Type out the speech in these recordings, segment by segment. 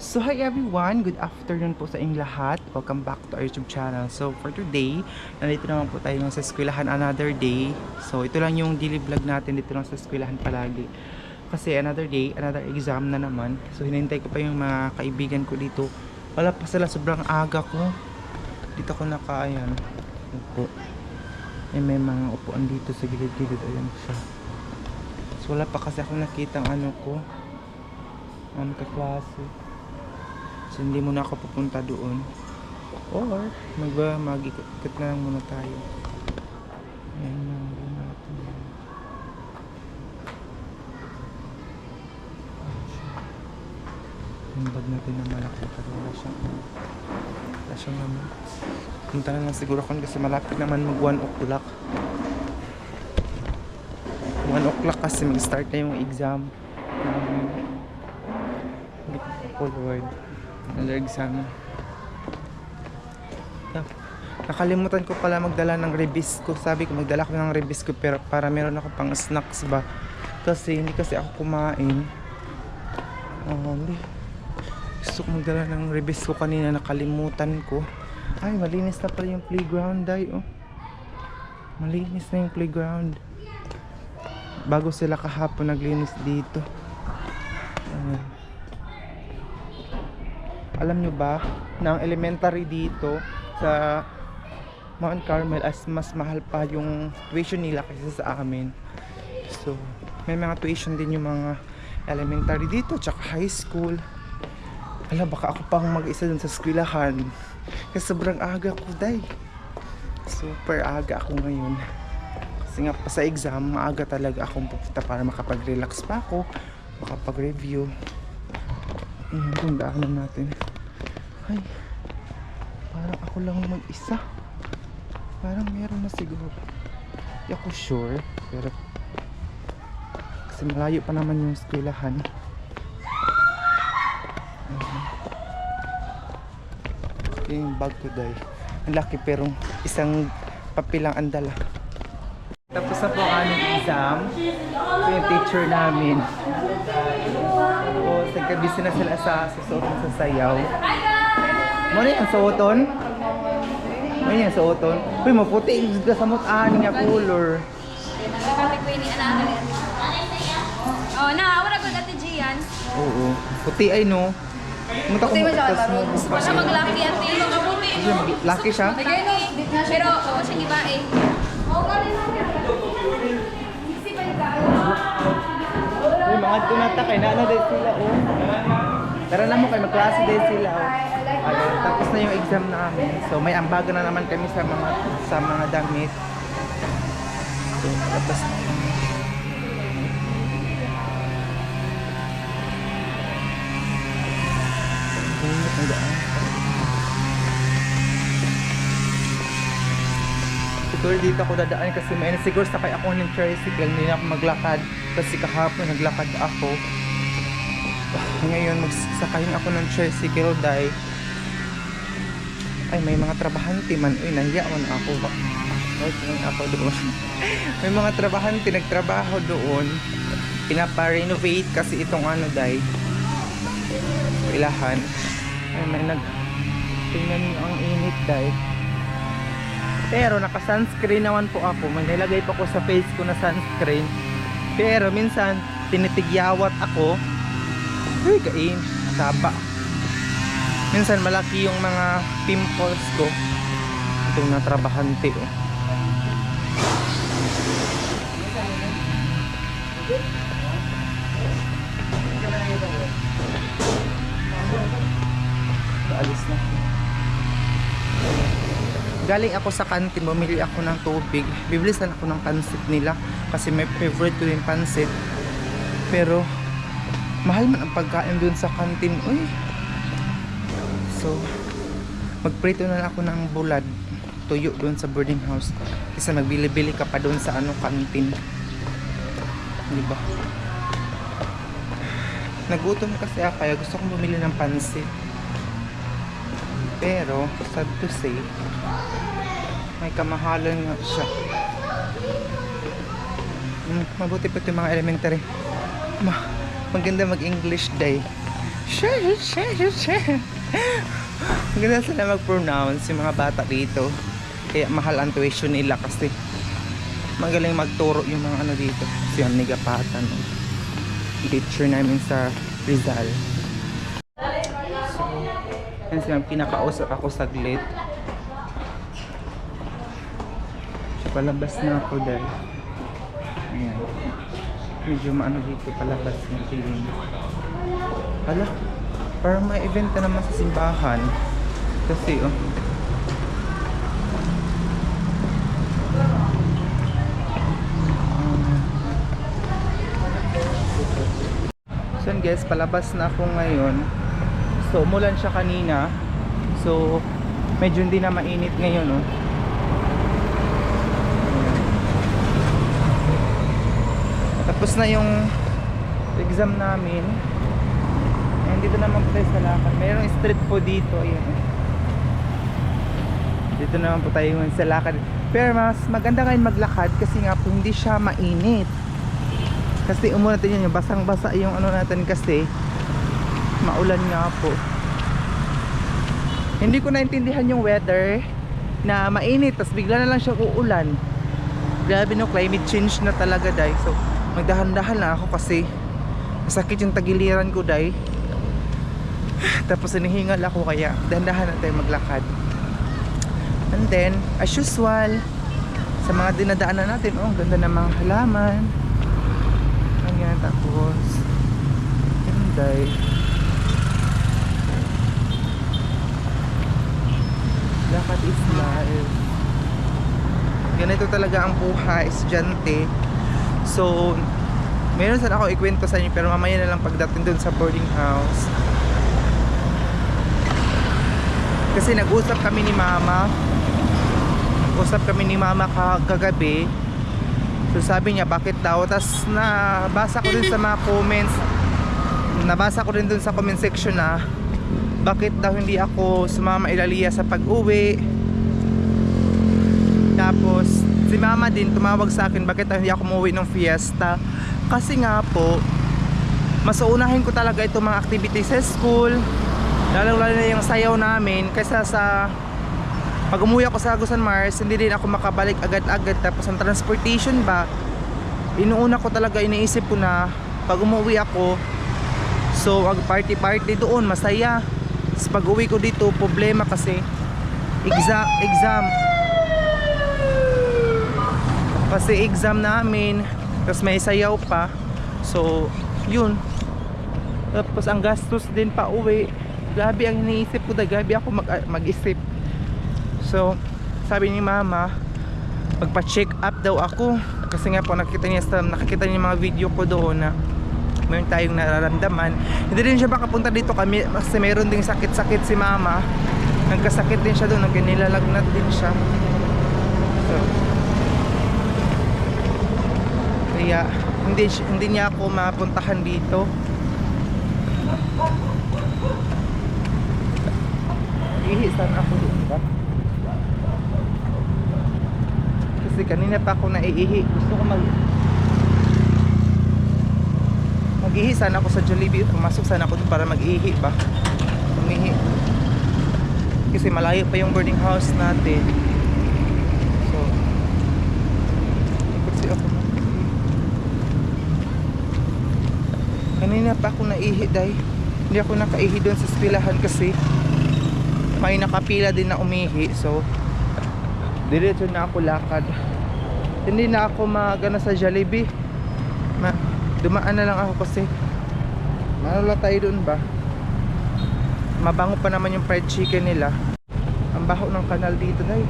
So hi everyone, good afternoon po sa inyong lahat. Welcome back to our YouTube channel. So for today, nandito naman po tayo sa eskwelahan another day. So ito lang yung daily vlog natin dito lang sa eskwelahan palagi. Kasi another day, another exam na naman. So hinintay ko pa yung mga kaibigan ko dito. Wala pa sila, sobrang aga ko. Dito ko ayan. Upo. May mga upuan dito sa gilid-gilid. Ayan siya. So wala pa kasi ako nakitang kaklase. So hindi muna ako pupunta doon. Or mag-ikot-ikot na lang muna tayo. Ayan na rin natin. Yung bag natin na malaki. Pero wala siyang naman. Punta na lang siguro ako kasi malapit naman mag 1 o'clock. 1 o'clock kasi mag-start na yung exam. Oh Lord. Another exam. Nakalimutan ko pala magdala ng rebis ko. Sabi ko magdala ko ng rebis ko pero para meron ako pang snacks ba. Kasi hindi kasi ako kumain. Gusto ko magdala ng rebis ko kanina, nakalimutan ko. Ay, malinis na pala yung playground day. Malinis na yung playground. Bago sila kahapon naglinis dito. Alam nyo ba na ang elementary dito sa Mount Carmel as mas mahal pa yung tuition nila kaysa sa amin. So may mga tuition din yung mga elementary dito tsaka high school. Alam, baka ako pang mag-isa dun sa eskwelahan kasi sobrang aga ko day. Super aga ako ngayon kasi nga pa sa exam maaga talaga akong pupunta para makapag-relax pa ako, makapag-review. Yung daanan natin. Ay, parang ako lang mag-isa. Parang meron na siguro. Hindi ako sure. Pero kasi malayo pa naman yung eskwelahan. Yung bag ko day. Ang laki pero isang papel lang ang dala. Tapos na po ang aming exam. Ito yung teacher namin. So, nagkabisi na sila sa susuotin sa sayaw. Ano yan? Suoton? Ano yan? Suoton? Uy, maputi. Gasamot ani nga color. Oh, na, wala ko dati Gian. Oo. Puti ay no. Pumunta ko Gusto siya maglaki at Laki siya? Pero ako siya gibae. Uy, mga tunata kay nana din sila Tara na mo kay magklase din sila Ayun, tapos na yung exam namin. So may ambaga na naman kami sa mga damit. So tapos siguro dito ako dadaan kasi may siguro sakay ako ng tricycle, hindi na ako maglakad kasi kahapon naglakad ako. Ngayon magsakayin ako ng tricycle dahil ay may mga trabahante man. Uy, nahiyawan ako ba? May mga trabahante nagtrabaho doon, pinapa-renovate kasi itong dahil ilahan. Ay, may tingnan nyo ang init dahil. Pero naka-sunscreen naman po ako. May nilagay pa ko sa face ko na sunscreen. Pero minsan tinitigyawat ako. Uy, kain, saba. Minsan malaki yung mga pimples ko. Itong natrabahante Alis na. Galing ako sa kantin, bumili ako ng tubig. Bibilisan ako ng pansit nila kasi may favorite ko din pansit. Pero mahal man ang pagkain dun sa kantin. Uy. So magprito na ako ng bulad, tuyo dun sa boarding house. Kasi magbili-bili ka pa dun sa kantin. Diba? Nagutom kasi ako kaya gusto kong bumili ng pansit. Pero sad to say, may kamahalan nga siya. Mabuti pa ito mga elementary. Maganda mag-English day. Maganda sila mag-pronounce yung mga bata dito. Kaya mahal ang tuition nila kasi magaling magturo yung mga ano dito. Si Ma'am Nigapatan, no? Teacher namin sa Rizal. So, yan si Ma'am, kinakausap ako saglit. Palabas na ako dahil ayan, medyo maano dito palabas ng feeling. Hala, parang may event na naman sa simbahan kasi so yun guys, palabas na ako ngayon. So umulan siya kanina, so medyo hindi na mainit ngayon, oh. Tapos na yung exam namin. And dito naman po tayo sa lakad. Mayroong street po dito. Ayan. Dito naman po tayo sa lakad. Pero mas maganda ngayon maglakad kasi nga po hindi siya mainit. Kasi umulan natin yun. Basang-basa yung ano natin kasi maulan nga po. Hindi ko naintindihan yung weather na mainit. Tapos bigla na lang siya uulan. Grabe no, climate change na talaga dahil. So magdahan-dahan lang ako kasi masakit yung tagiliran ko dahil. Tapos hinihingal ako kaya dahan-dahan na tayo maglakad. And then as usual sa mga dinadaanan natin, oh, ganda ng mga halaman. Ayan, tapos dahil lakad is life. Ganito talaga ang buhay, estudyante. So, meron sana ako ikwento sa inyo pero mamaya na lang pagdating dun sa boarding house. Kasi nag-usap kami ni mama. Kagabi. So sabi niya bakit daw. Tapos nabasa ko din sa mga comments. Nabasa ko din dun sa comment section na bakit daw hindi ako sumama Ilalia sa pag-uwi. Tapos si mama din tumawag sa akin bakit hindi ako umuwi ng fiesta. Kasi nga po mas uunahin ko talaga itong mga activities sa school, lalo na yung sayaw namin, kaysa sa pag umuwi ako sa Agusan Mars hindi din ako makabalik agad-agad. Tapos ang transportation ba, inuuna ko talaga, iniisip ko na pag umuwi ako, so mag party doon, masaya. Tapos pag uwi ko dito, problema kasi exam kasi exam namin, tapos may sayaw pa. So yun, tapos ang gastos din pa uwi. Grabe ang iniisip ko, grabe ako mag-isip. So sabi ni mama magpa-check up daw ako kasi nga po nakikita niya mga video ko doon na mayroon tayong nararamdaman. Hindi din siya makapunta dito kami kasi mayroon ding sakit-sakit si mama. Nagkasakit din siya doon, nilalagnat din siya. So kaya hindi niya ako mapuntahan dito. Ihisan ako dito ba? Kasi kanina pa ako naiihi. Gusto ko mag-ihi sana ako sa Jollibee. Pumasok sana ako para mag-ihi ba? Umihi. Kasi malayo pa yung boarding house natin. So ikot si ako. Kanina pa ako naihi dahil hindi ako nakaihi doon sa eskwelahan kasi may nakapila din na umihi. So diretso na ako lakad. Hindi na ako magana sa Jollibee. Dumaan na lang ako kasi malala tayo doon ba. Mabango pa naman yung fried chicken nila. Ang baho ng kanal dito dahil.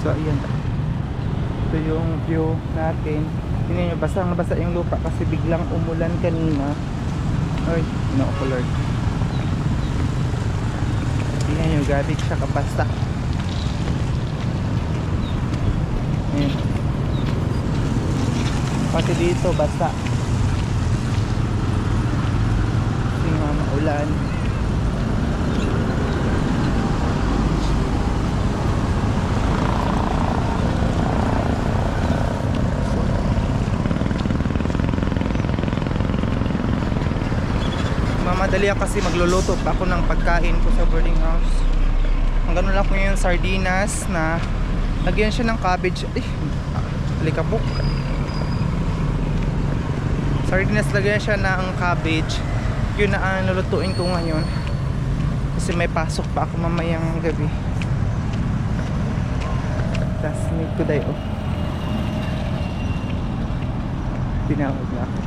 So ayan, ito yung view natin. Tingnan nyo, basang-basa yung lupa kasi biglang umulan kanina. Ay, no, Lord. Tingnan nyo, gabi siya kabasa. Ayan. Pati dito, basa. Kasi nga maulan. madali ako kasi magluluto pa ako ng pagkain ko sa boarding house. Ang ganun lang ko yung sardinas na lagyan siya ng cabbage. Alikabok. Sardinas, lagyan siya ng cabbage. Yun na ang lulutuin ko ngayon. Kasi may pasok pa ako mamayang gabi. Tas need ko dayo. Tinawag na ako.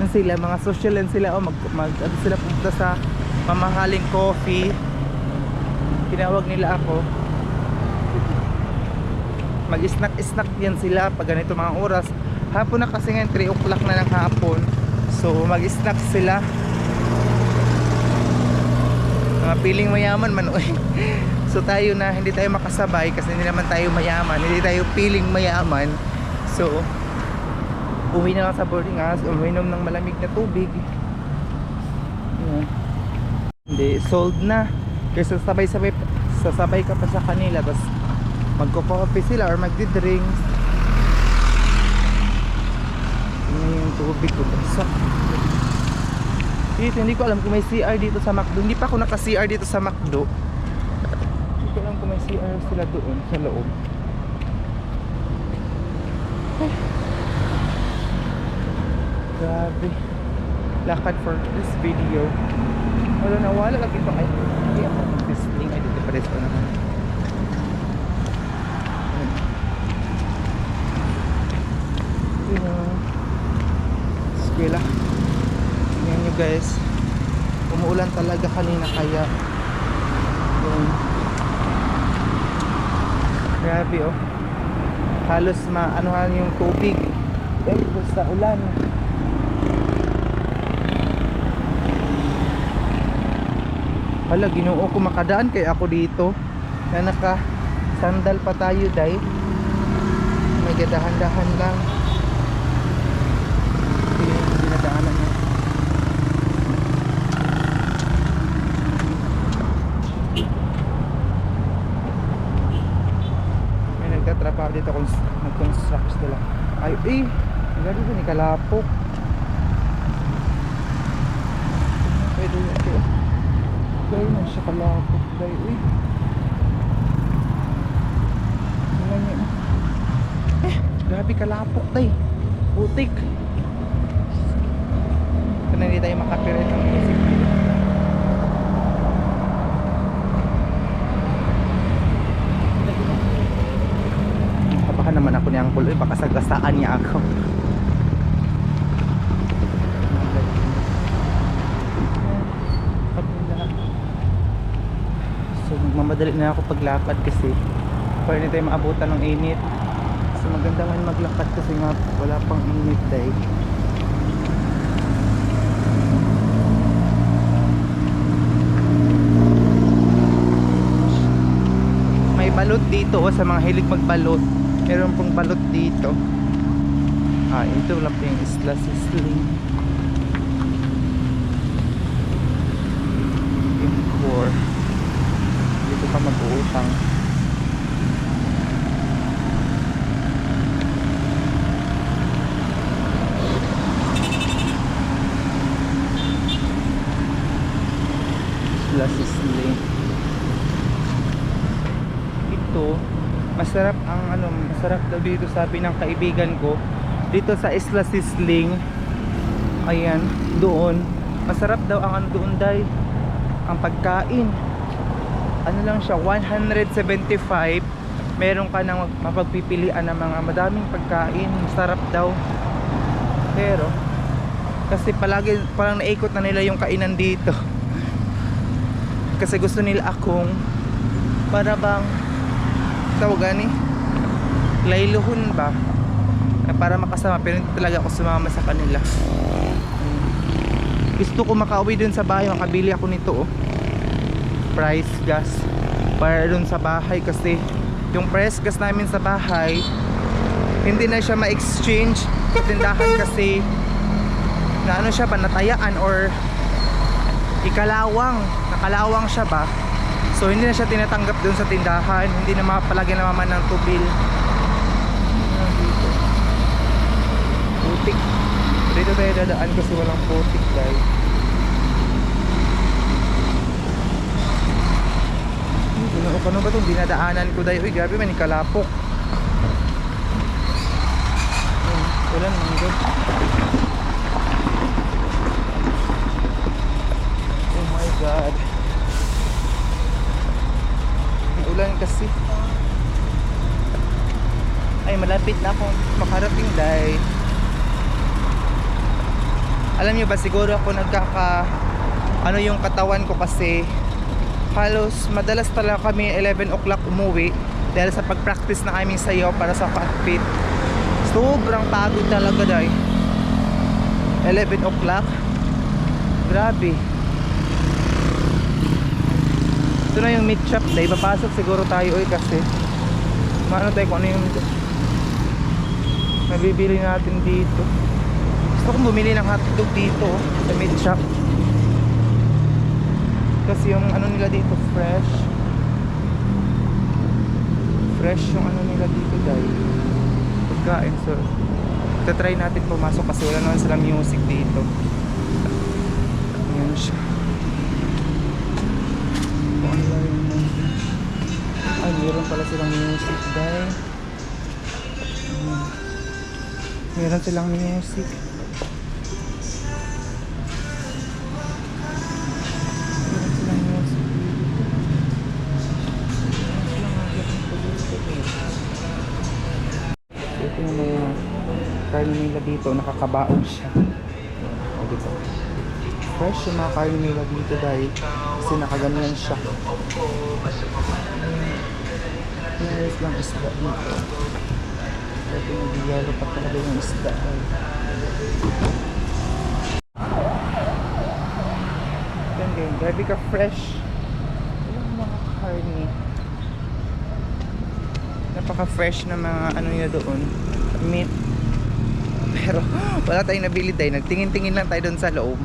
Yan sila, mga social yan sila. Ano sila pumunta sa mamahaling coffee. Tinawag nila ako. Mag-snack yan sila pag ganito mga oras. Hapon na kasi ngayon, 3 o'clock na ng hapon. So mag-snack sila. Mga piling mayaman man. So tayo na hindi tayo makasabay kasi hindi naman tayo mayaman, hindi tayo piling mayaman. So uwi na lang sa boarding house, uminom ng malamig na tubig. Hindi, sold na. Kasi sasabay ka pa sa kanila, tapos magko-coffee sila or magdi-drinks. Yung tubig ko basak. Dito, hindi ko alam kung may CR dito sa McDo. Hindi pa ako naka-CR dito sa McDo. Hindi ko alam kung may CR sila doon sa loob. Ay. Grabe. Lakad for this video. Wala lang ito. Ay, hindi ako mag-testing. Ay, dito pa rin ko naman. Eskwela. Tingnan nyo guys, umuulan talaga kanina kaya yun. Grabe oh, halos maanuhan yung tubig dahil sa ulan. Hala, Ginoo ko, makadaan kaya ako dito na naka sandal pa tayo dahil may gadahan-dahan lang. Dinadaanan niya. May nagtatrabaho dito kung nag-construct sila. Ay, gano'n dito ni Kalapok. Pwede yun ito. Gaya na siya Kalapok. Gaya, tingnan niya. Grabe Kalapok tay. Putik. Kaya hindi tayo makapirit ng music video. Kapahan naman ako ni Uncle. Baka sagasaan niya ako. So mamadali na ako paglakad kasi para hindi tayo maabutan ng init. So maganda nga maglakad kasi nga wala pang init dahil may balot dito sa mga hilig magbalot. Meron pong balot dito. Ito lang po yung Isla Sisling. Impor. Dito ka mag-uutang. Isla Sisling. Ito masarap ang masarap daw dito, sabi ng kaibigan ko, dito sa Isla Sisling. Ayan, doon masarap daw ang doon dahil ang pagkain lang siya 175. Meron ka nang mapagpipilian ng mga madaming pagkain, masarap daw. Pero kasi palagi parang naikot na nila yung kainan dito kasi gusto nila akong para bang tawagan layluhon ba para makasama, pero hindi talaga ako sumama sa kanila. Gusto ko makauwi dun sa bahay, makabili ako nito price gas para dun sa bahay kasi yung price gas namin sa bahay hindi na siya ma-exchange sa tindahan kasi na siya ba, natayaan or nakalawang siya ba. So hindi na siya tinatanggap doon sa tindahan, hindi na mapalagyan naman ng tubil. Putik. Dito tayo dadaan kasi walang putik guys. Paano ba itong dinadaanan ko dahil? Uy, grabe man, ikalapok. Ulan, manggo. Oh my God. Ulan kasi. Ay, malapit na akong makarating dahil alam nyo ba, siguro ako ano yung katawan ko kasi halos madalas talaga kami 11 o'clock umuwi dahil sa pag-practice na aming sayaw para sa cockpit. Sobrang pagod talaga dahil 11 o'clock. Grabe. Ito na yung meat shop dahil papasok siguro tayo kasi maano tayo kung ano yung mabibili natin dito. Gusto kong bumili ng hotdog dito sa meat shop kasi yung ano nila dito fresh yung ano nila dito dahil pagkain. So try natin pumasok kasi wala naman silang music dito. Ayan siya. Kung ano lang yung ay meron pala silang music dahil meron silang music. Ito yung mga karne nila dito, nakakabaon siya. O dito, fresh yung mga karne nila dito dahil kasi nakaganyan siya. Nice lang isda dito. Ito nag-yalo pa talaga yung isda. Yan din, grabe ka fresh. Walang mga karne. Napaka-fresh na mga ano nila doon, meat. Pero wala tayong nabili dahil nagtingin-tingin lang tayo doon sa loob.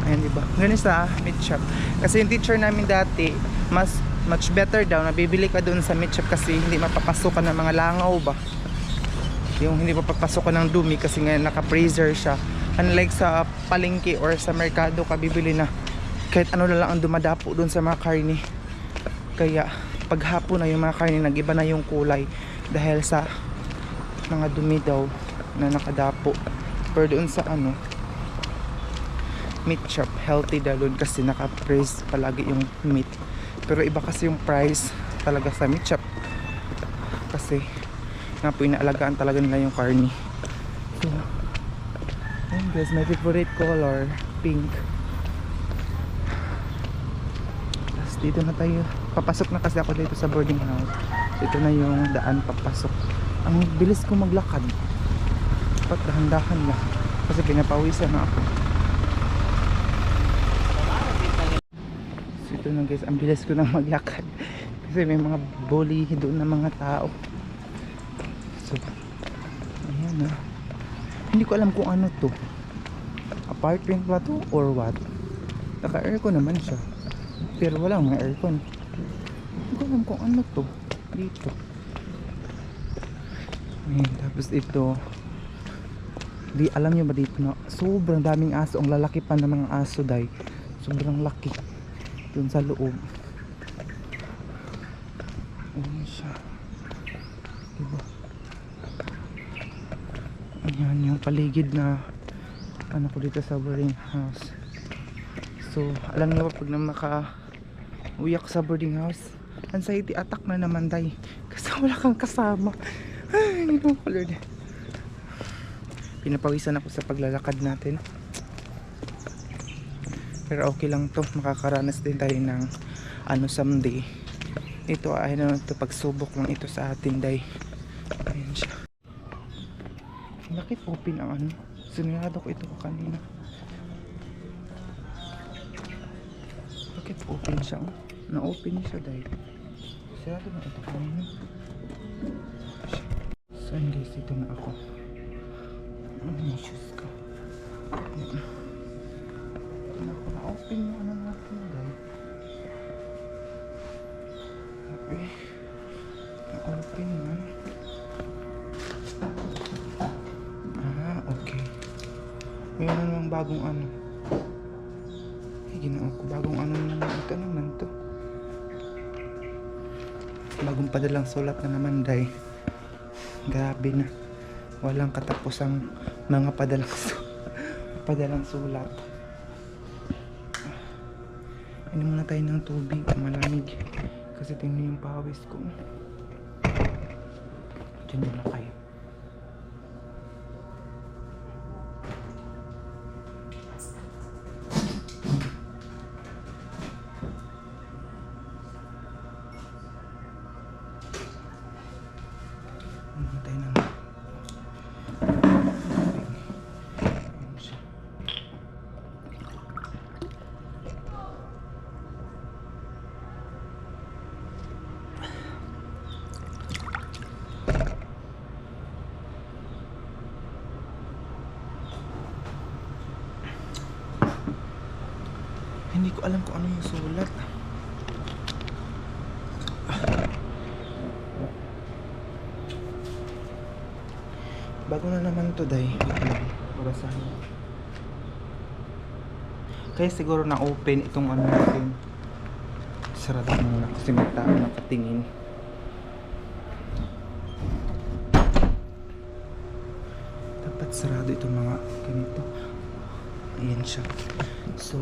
Ayan, diba? Ganun sa meat shop. Kasi yung teacher namin dati, much better daw nabibili ka doon sa meat shop kasi hindi mapapasukan ng mga langaw ba. Yung hindi mapapasukan ng dumi kasi nga naka-freezer siya. Unlike sa palengke or sa merkado ka bibili na kahit ano lang ang dumadapo doon sa mga karne. Kaya paghapon na yung mga karne nag-iba na yung kulay dahil sa mga dumi daw na nakadapo. Pero doon sa ano meat shop, healthy dalon kasi naka-freeze palagi yung meat. Pero iba kasi yung price talaga sa meat shop kasi nga po inaalagaan talaga nila yung karne. So ayun guys, my favorite color pink. Tapos dito na tayo, papasok na kasi ako dito sa boarding house. Ito na yung daan papasok. Ang bilis ko maglakad, dapat dahan-dahan lang kasi pinapawisan na ako. So ito na guys, ang bilis ko na maglakad kasi may mga bully doon na mga tao. So ayan na, hindi ko alam kung ano to, apartment ba to or what. Naka aircon naman siya pero walang mga aircon. Hindi ko alam kung ano to dito. Ayan, tapos ito di alam nyo ba dito na sobrang daming aso. Ang lalaki pa ng mga aso dahil sobrang laki dun sa loob. Ayan siya, diba? Ayan yung paligid na ano ko dito sa boarding house. So alam nyo ba pag na uyak sa boarding house, anxiety attack na naman day kasi wala kang kasama. Ay, hindi ko Lord. Pinapawisan ako sa paglalakad natin pero okay lang to, makakaranas din tayo ng ano someday. Ito ay ano to, pagsubok lang ito sa atin day. Ayan siya. Bakit open ang ano? Sinurado ko ito kanina. Bakit open siya? Na-open siya dahil sirado na ito kanina. So guys, ito na ako. Ano yung shoes ko? Na-open yung ano natin dahil okay. Na-open man. Okay. Mayroon namang bagong ano. Ay, ginoo ko. Bagong ano naman. Ito naman to. Bagong padalang sulat na naman, day. Grabe na. Walang katapusang mga padalang sulat. Inom muna tayo ng tubig, malamig. Kasi tingnan yung pawis ko. Diyan muna kayo. Inom tayo ng hindi ko alam kung ano yung sulat. Bago na naman to, day. Wait lang. Babasahin. Kaya siguro na-open itong ano natin. Sarado ko muna kasi may tao nakatingin. Dapat sarado itong mga ganito. Ayan siya. So,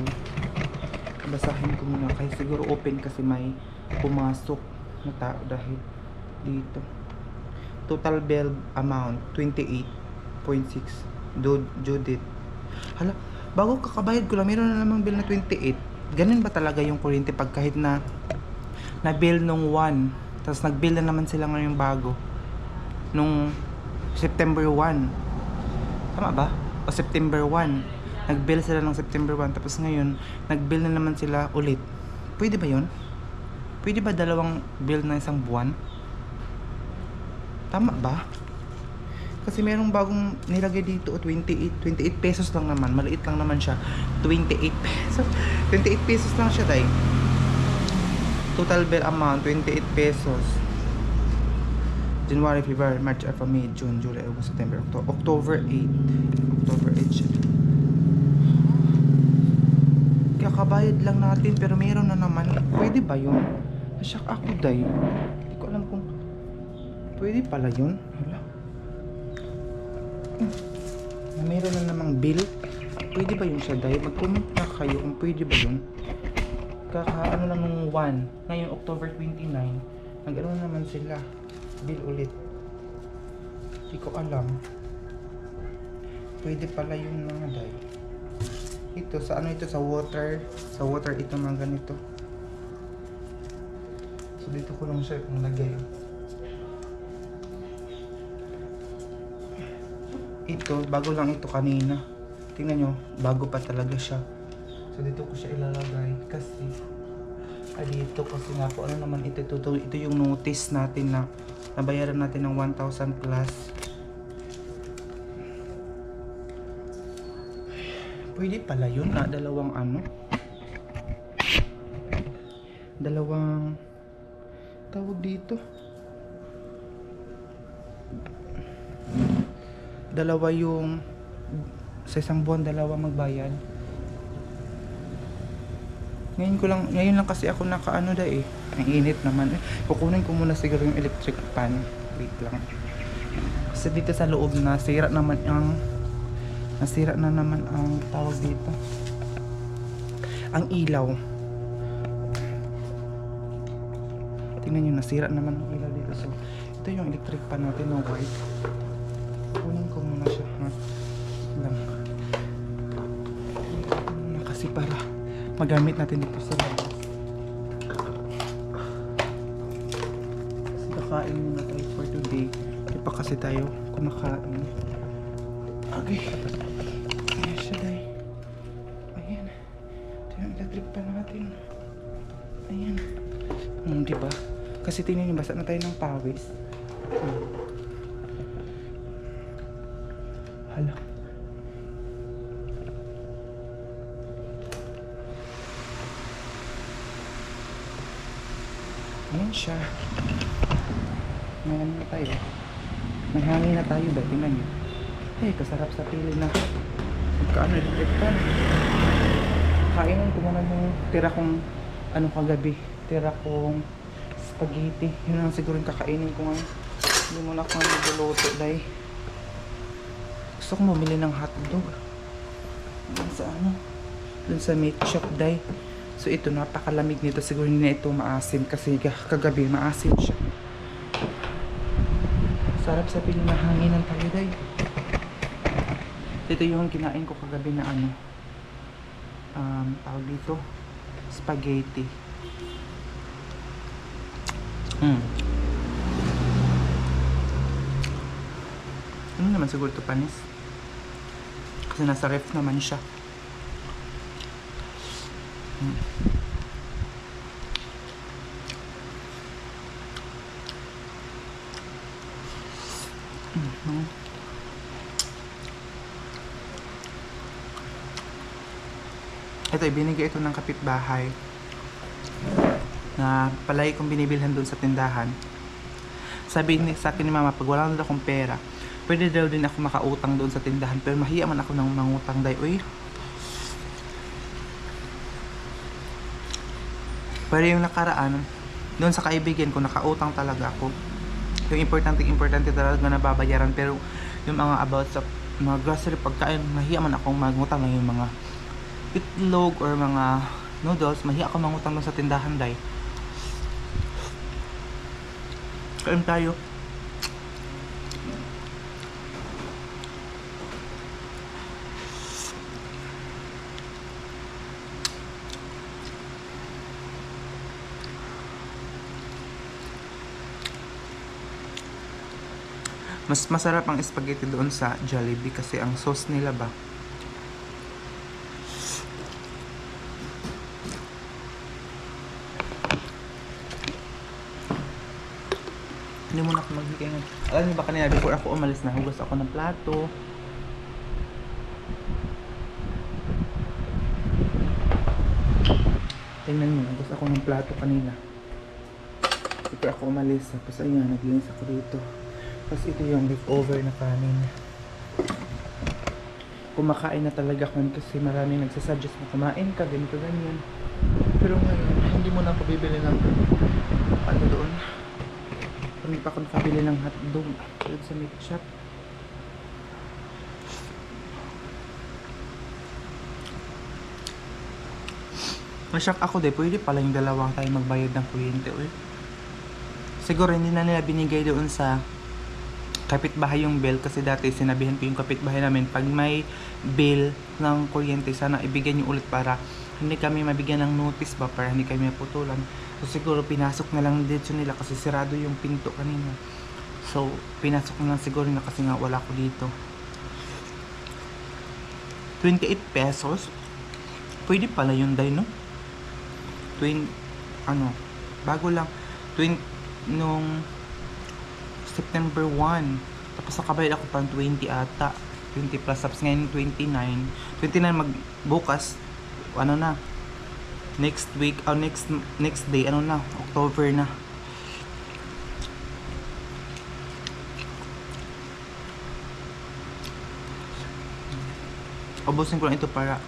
basahin ko muna. Kaya siguro open kasi may pumasok na tao dahil dito. Total bill amount 28.6. Judith. Hala, bago kakabayad ko lang, meron na namang bill na 28. Ganun ba talaga yung kuryente pag kahit na bill nung 1, tapos nag-bill na naman sila ngayon bago nung September 1. Tama ba? O September 1. Nag-bill sila ng September 1, tapos ngayon nag-bill na naman sila ulit. Pwede ba yun? Pwede ba dalawang bill na isang buwan? Tama ba? Kasi merong bagong nilagay dito, 28 pesos lang naman. Maliit lang naman siya. 28 pesos. 28 pesos lang siya, day. Total bill amount, 28 pesos. January, February, March, April, May, June, July, August, September, October 8. October 8 siya. Kakabayad lang natin, pero meron na naman. Pwede ba yun? Nasyak ako, day. Hindi ko alam kung pwede pala yun. Hala. Meron na namang bill. Pwede ba yun siya, day? Mag-comment na kayo kung pwede ba yun. Ano lang nung 1. Ngayon, October 29. Nag-ano na naman sila. Bill ulit. Hindi ko alam. Pwede pala yun mga, day. Ito, sa ano ito? Sa water. Sa water ito mga ganito. So, dito ko lang siya kung lagay. Ito, bago lang ito kanina. Tingnan nyo, bago pa talaga siya. So dito ko siya ilalagay kasi dito kasi nga po, ano naman ito yung notice natin na nabayaran natin ng 1,000 plus. Pwede pala yun na dalawang tawag dito. Dalawa yung sa isang buwan, dalawa magbayad. Ngayon lang kasi ako nakaano da eh. Ang init naman eh. Kukunin ko muna siguro yung electric pan. Wait lang. Kasi dito sa loob nasira na naman ang tawag dito. Ang ilaw. Tingnan nyo, nasira naman ang ilaw dito. So, ito yung electric pan natin na white. Kunin ko muna siya ha. Lang. Muna kasi para magamit natin dito sa labas. Kasi kakain muna tayo for today. Hindi pa kasi tayo kumakain. Okay. Ayan siya, day. Ayan. Ito yung electric pan natin. Ayan. Diba? Kasi tingnan nyo, basa na tayo ng pawis. Hala. Ayan siya. May ano na tayo. May hangin na tayo ba? Tingnan nyo. Ay, kasarap sa pili na. Magkaano electric pan. Kainan ko muna yung tira kong ano kagabi. Tira kong spaghetti. Yun lang siguro yung kakainin ko ngayon. Hindi muna ako nagluluto, day. Gusto ko bumili ng hotdog. Dun sa ano? Dun sa meat shop, day. So ito, napakalamig nito. Siguro hindi na ito maasim kasi kagabi maasim siya. Sarap sa pinamahanginan tayo, day. Ito yung kinain ko kagabi na ano. Tawag dito. Spaghetti. Ano naman siguro ito panis? Kasi nasa ref naman siya. Ito, ibinigay ito ng kapitbahay na palagi kong binibilhan doon sa tindahan. Sabi ni sa akin ni mama, pag wala na akong pera, pwede daw din ako makautang doon sa tindahan, pero mahiya man ako ng mangutang, day. Uy, pero yung nakaraan, doon sa kaibigan ko, nakautang talaga ako. Yung importante talaga na babayaran, pero yung mga about sa mga grocery pagkain, mahiya man akong mangutang na yung mga itlog or mga noodles, mahiya ako mangutang doon sa tindahan, day. Kain tayo. Mas masarap ang spaghetti doon sa Jollibee kasi ang sauce nila ba. Hindi muna ako magbigay ng... Alam niyo ba kanina before ako umalis na hugas ako ng plato. Tingnan niyo, hugas ako ng plato kanina. Before ako umalis. Tapos ayun, naglinis ako dito. Tapos ito yung leftover na kanin. Kumakain na talaga ako kasi maraming nagsasuggest na kumain ka, ganito ganyan. Pero ngayon, hindi mo na ako bibili ng ano doon. Hindi pa ako nakabili ng hotdog doon sa meat shop. Mashock ako de, pwede pala yung dalawa tayo magbayad ng kuryente. Siguro hindi na nila binigay doon sa kapitbahay yung bill kasi dati sinabihan ko yung kapitbahay namin pag may bill ng kuryente sana ibigyan nyo ulit para hindi kami mabigyan ng notice ba, para hindi kami maputulan. So siguro pinasok na lang dito nila kasi sirado yung pinto kanina. So pinasok na lang siguro na kasi nga wala ko dito. 28 pesos. Pwede pala yun, day, no? Bago lang. Nung September 1. Tapos nakabayad ako pang 20 ata. 20 plus. Tapos ngayon 29. 29 magbukas. Ano na? Next week, next day, ano na? October na. Ubusin ko lang ito para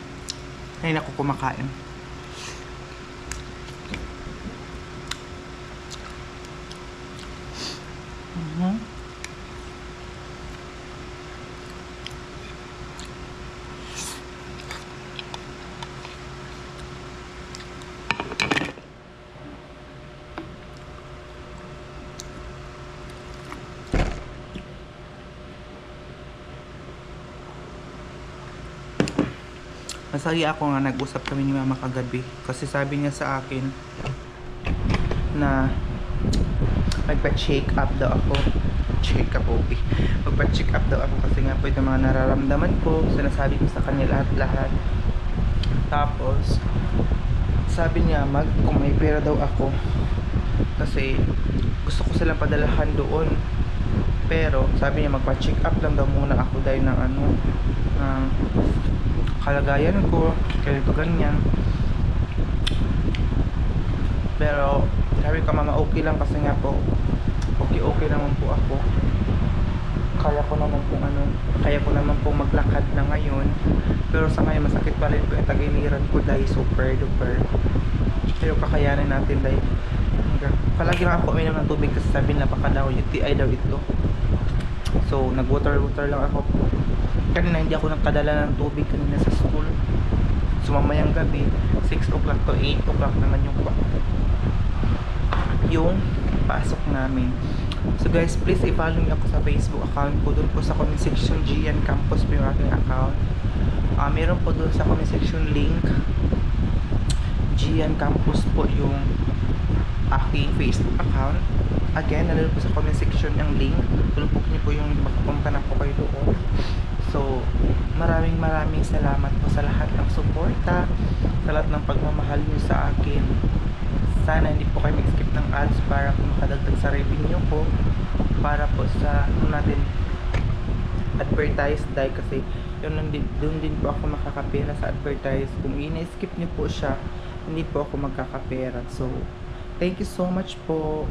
ngayon ako kumakain. Masaya ako nga nag-usap kami ni mama kagabi kasi sabi niya sa akin na magpa-check up daw ako. Magpa-check up daw ako kasi nga po ito mga nararamdaman ko, sinasabi ko sa kanya lahat-lahat. Tapos sabi niya kung may pera daw ako kasi gusto ko silang padalahan doon, pero sabi niya magpa-check up lang daw muna ako dahil ng kalagayan ko, ganito ganyan. Pero sabi ko, mama, okay lang kasi nga po okay naman po ako. Kaya ko naman po maglakad na ngayon. Pero sa ngayon masakit pa rin po yung tagiliran ko dahil super duper. Pero kakayanin natin dahil palagi lang ako uminom ng tubig kasi sabi nila baka daw UTI daw ito. So nag-water lang ako. Kanina hindi ako nagpadala ng tubig kanina sa school. So mamayang gabi 6 o'clock to 8 o'clock naman yung pasok namin. So guys, please i-follow me ako sa Facebook account ko. Doon po sa comment section Gian Campus po yung aking account. Meron po doon sa comment section link Gian Campus po yung aking Facebook account. Again, nandun po sa comment section yung link. Tulong po niyo po yung makapunta na po kayo doon. So, maraming salamat po sa lahat ng suporta, sa lahat ng pagmamahal niyo sa akin. Sana hindi po kayo mag-skip ng ads para po makadagdag sa revenue ko, para po sa natin advertise, dahil kasi doon din po ako makakapera sa advertise. Kung ini-skip niyo po siya, hindi po ako magkakapera. So, thank you so much po.